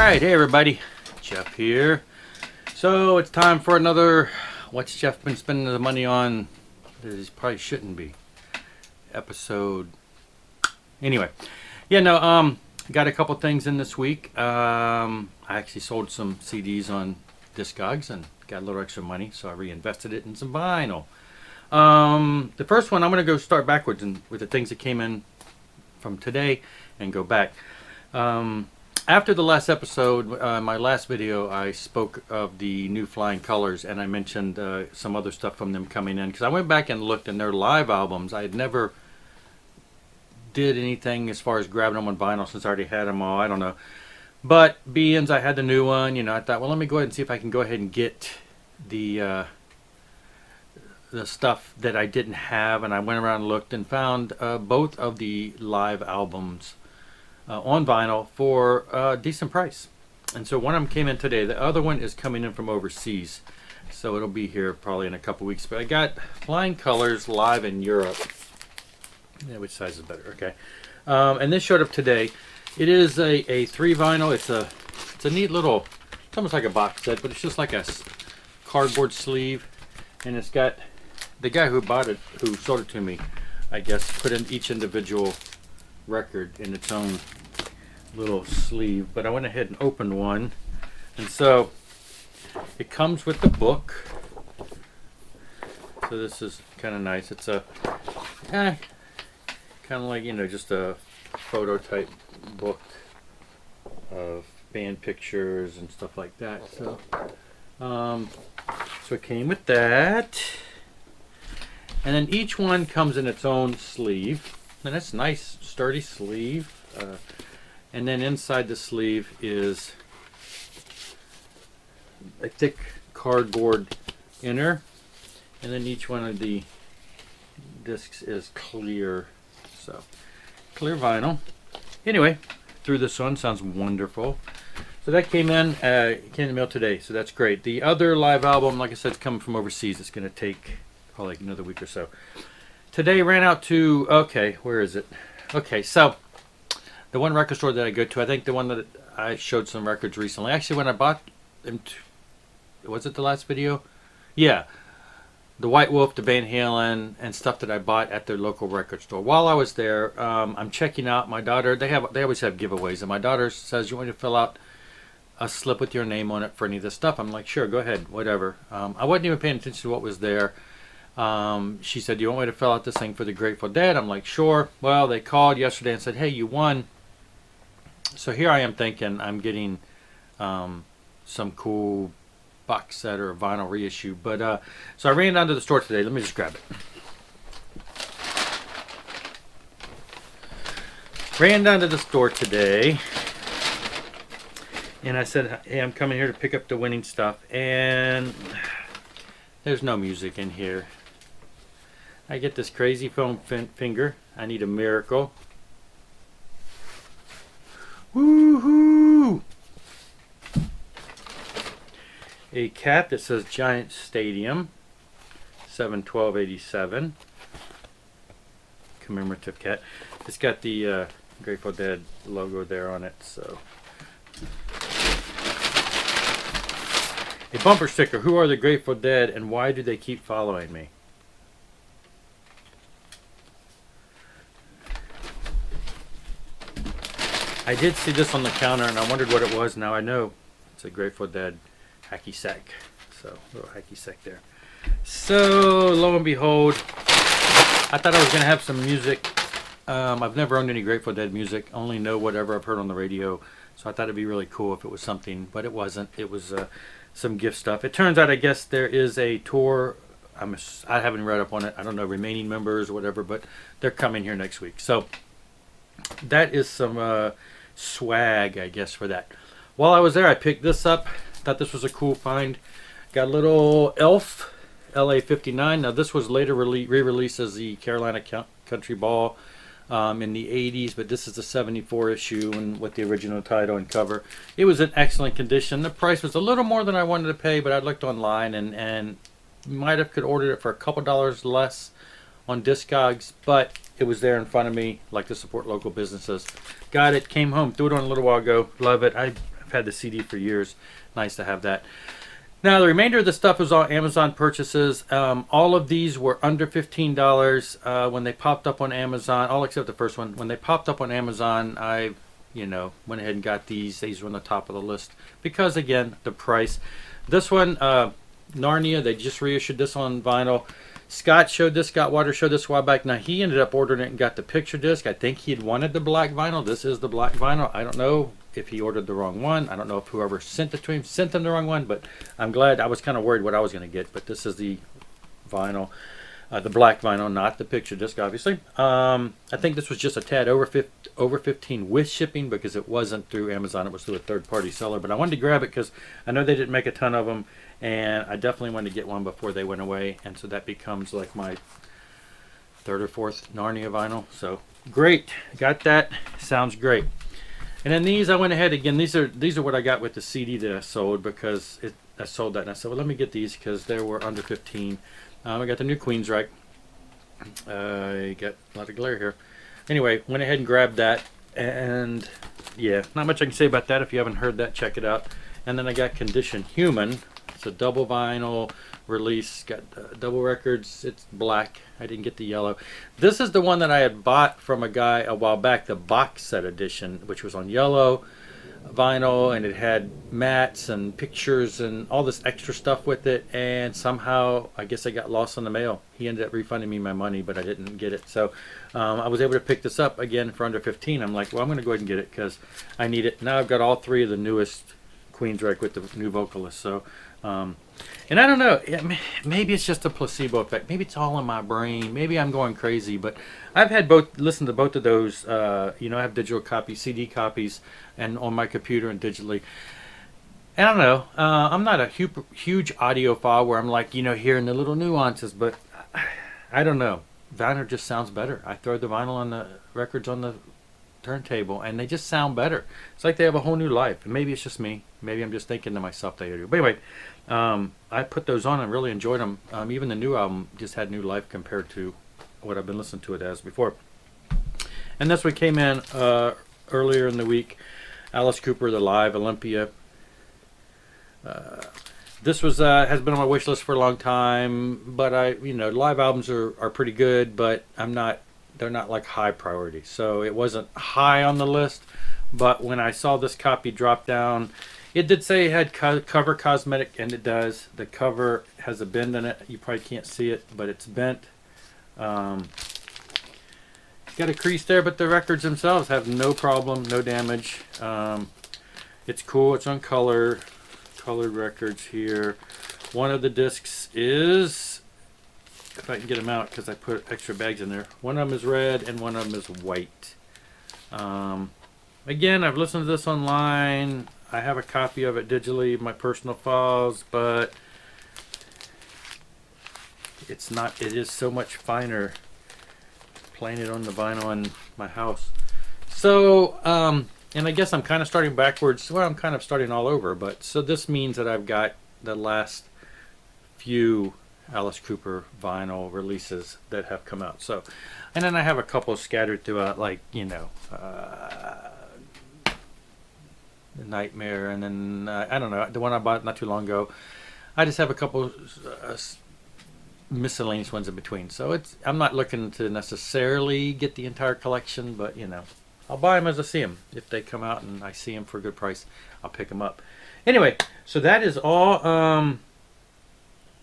Alright, hey everybody, Jeff here. So it's time for another What's Jeff Been Spending the Money On that he probably shouldn't be episode. Anyway, got a couple things in this week. I actually sold some CDs on Discogs and got a little extra money, so I reinvested it in some vinyl. The first one, I'm going to go start backwards and with the things that came in from today and go back. After the last episode, my last video, I spoke of the new Flying Colors, and I mentioned some other stuff from them coming in, because I went back and looked in their live albums. I had never did anything as far as grabbing them on vinyl since I already had them all. I don't know. But being I had the new one, I thought, well, let me go ahead and see if I can go ahead and get the stuff that I didn't have, and I went around and looked and found both of the live albums on vinyl for a decent price. And so one of them came in today. The other one is coming in from overseas, so it'll be here probably in a couple weeks. But I got Flying Colors live in Europe. Yeah, which size is better? Okay. And this showed up today. It is a 3 vinyl. It's a neat little, it's almost like a box set, but it's just like a cardboard sleeve, and it's got the guy who bought it, who sold it to me, I guess, put in each individual record in its own little sleeve. But I went ahead and opened one, and so it comes with the book. So this is kind of nice. It's a kind of like, just a photo type book of band pictures and stuff like that. So so it came with that, and then each one comes in its own sleeve. And that's nice, sturdy sleeve. And then inside the sleeve is a thick cardboard inner. And then each one of the discs is clear. So, clear vinyl. Anyway, through this one, sounds wonderful. So that came in the mail today, so that's great. The other live album, like I said, is coming from overseas. It's going to take probably another week or so. Today ran out to, okay, where is it? Okay, so the one record store that I go to, I think the one that I showed some records recently. Actually, when I bought them, was it the last video? Yeah, the White Wolf, the Van Halen, and stuff that I bought at their local record store. While I was there, I'm checking out my daughter. They always have giveaways, and my daughter says, "You want me to fill out a slip with your name on it for any of this stuff?" I'm like, "Sure, go ahead, whatever." I wasn't even paying attention to what was there. She said, "Do you want me to fill out this thing for the Grateful Dead?" I'm like, "Sure." Well, they called yesterday and said, "Hey, you won." So here I am thinking I'm getting some cool box set or vinyl reissue. But so I ran down to the store today. Let me just grab it. Ran down to the store today, and I said, "Hey, I'm coming here to pick up the winning stuff." And there's no music in here. I get this crazy foam finger. I need a miracle. Woohoo! A cat that says Giant Stadium, 7/12/87. Commemorative cat. It's got the Grateful Dead logo there on it. So, a bumper sticker. Who are the Grateful Dead, and why do they keep following me? I did see this on the counter, and I wondered what it was. Now I know it's a Grateful Dead hacky sack. So, little hacky sack there. So, lo and behold, I thought I was going to have some music. I've never owned any Grateful Dead music. Only know whatever I've heard on the radio. So I thought it'd be really cool if it was something, but it wasn't. It was some gift stuff. It turns out, I guess, there is a tour. I haven't read up on it. I don't know, remaining members or whatever, but they're coming here next week. So that is some swag, I guess, for that. While I was there, I picked this up. Thought this was a cool find. Got a little Elf LA 59. Now this was later re-released as the Carolina Country Ball in the 80s, but this is the 74 issue and with the original title and cover. It was in excellent condition. The price was a little more than I wanted to pay, but I looked online and might have could order it for a couple dollars less on Discogs, but it was there in front of me, like to support local businesses. Got it, came home, threw it on a little while ago. Love it. I I've had the CD for years. Nice to have that. Now, the remainder of the stuff was all Amazon purchases. All of these were under $15 when they popped up on Amazon, all except the first one. When they popped up on Amazon, I, went ahead and got these. These were on the top of the list because, again, the price. This one, Narnia, they just reissued this on vinyl. Scott Water showed this a while back. Now, he ended up ordering it and got the picture disc. I think he had wanted the black vinyl. This is the black vinyl. I don't know if he ordered the wrong one. I don't know if whoever sent it to him sent him the wrong one, but I'm glad. I was kind of worried what I was going to get, but this is the vinyl, the black vinyl, not the picture disc, obviously. I think this was just a tad over 15 with shipping because it wasn't through Amazon. It was through a third-party seller, but I wanted to grab it because I know they didn't make a ton of them, and I definitely wanted to get one before they went away, and so that becomes like my third or fourth Narnia vinyl. So great, got that. Sounds great. And then these, I went ahead again. These are what I got with the CD that I sold because I sold that, and I said, well, let me get these because they were under 15. I got the new Queensryche. I got a lot of glare here. Anyway, went ahead and grabbed that, and yeah, not much I can say about that. If you haven't heard that, check it out. And then I got Condition Human. It's a double vinyl release. Got double records. It's black. I didn't get the yellow. This is the one that I had bought from a guy a while back, the box set edition, which was on yellow vinyl, and it had mats and pictures and all this extra stuff with it, and somehow I guess I got lost in the mail. He ended up refunding me my money, but I didn't get it. So I was able to pick this up again for under 15. I'm like, well, I'm going to go ahead and get it because I need it. Now I've got all three of the newest Queensryche with the new vocalist. So and I don't know, maybe it's just a placebo effect. Maybe it's all in my brain. Maybe I'm going crazy, but I've had listened to both of those. I have digital copies, CD copies, and on my computer and digitally. And I don't know, I'm not a huge audiophile where I'm like, hearing the little nuances, but I don't know. Vinyl just sounds better. I throw the vinyl on the records on the turntable and they just sound better. It's like they have a whole new life. And maybe it's just me. Maybe I'm just thinking to myself they do. But anyway, I put those on and really enjoyed them. Even the new album just had new life compared to what I've been listening to it as before. And this one came in earlier in the week. Alice Cooper, the Live Olympia. This was has been on my wish list for a long time, but live albums are pretty good, but they're not like high priority. So it wasn't high on the list, but when I saw this copy drop down, it did say it had cover cosmetic, and it does. The cover has a bend in it. You probably can't see it, but it's bent. It's got a crease there, but the records themselves have no problem, no damage. It's cool. It's on colored records here. One of the discs is, if I can get them out because I put extra bags in there, one of them is red and one of them is white. Again, I've listened to this online. I have a copy of it digitally, my personal files, but it is so much finer playing it on the vinyl in my house. So, and I guess I'm kind of starting backwards. Well, I'm kind of starting all over, but so this means that I've got the last few Alice Cooper vinyl releases that have come out. So, and then I have a couple scattered throughout, like, Nightmare, and then I don't know, the one I bought not too long ago. I just have a couple miscellaneous ones in between. So I'm not looking to necessarily get the entire collection, but I'll buy them as I see them. If they come out and I see them for a good price, I'll pick them up. Anyway, so that is all.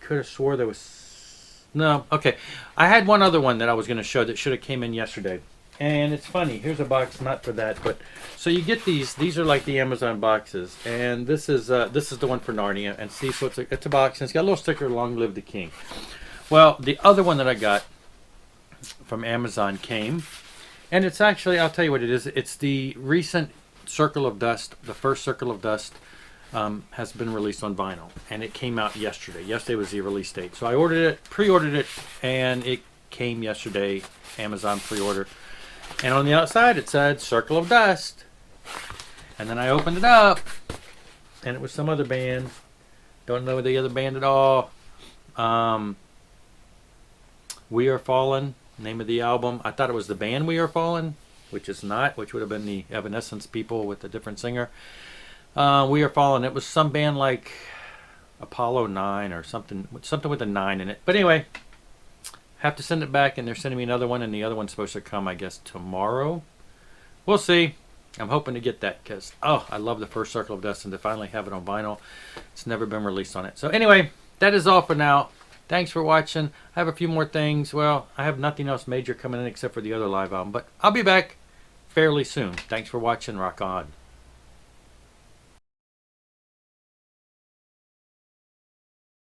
Could have swore there was no. Okay, I had one other one that I was going to show that should have came in yesterday. And it's funny. Here's a box, not for that, but so you get these. These are like the Amazon boxes, and this is the one for Narnia. And see, so it's a box, and it's got a little sticker, "Long Live the King." Well, the other one that I got from Amazon came, and it's actually, I'll tell you what it is. It's the recent Circle of Dust. The first Circle of Dust has been released on vinyl, and it came out yesterday. Yesterday was the release date, so I pre-ordered it, and it came yesterday. Amazon pre-order. And on the outside it said Circle of Dust. And then I opened it up and it was some other band. Don't know the other band at all. We Are Fallen, name of the album. I thought it was the band We Are Fallen, which is not, which would have been the Evanescence people with a different singer. We are following. It was some band like Apollo 9 or something with a 9 in it. But anyway, have to send it back, and they're sending me another one, and the other one's supposed to come, I guess, tomorrow. We'll see. I'm hoping to get that because, oh, I love the first Circle of Dust, and to finally have it on vinyl. It's never been released on it. So anyway, that is all for now. Thanks for watching. I have a few more things. Well, I have nothing else major coming in except for the other live album, but I'll be back fairly soon. Thanks for watching. Rock on.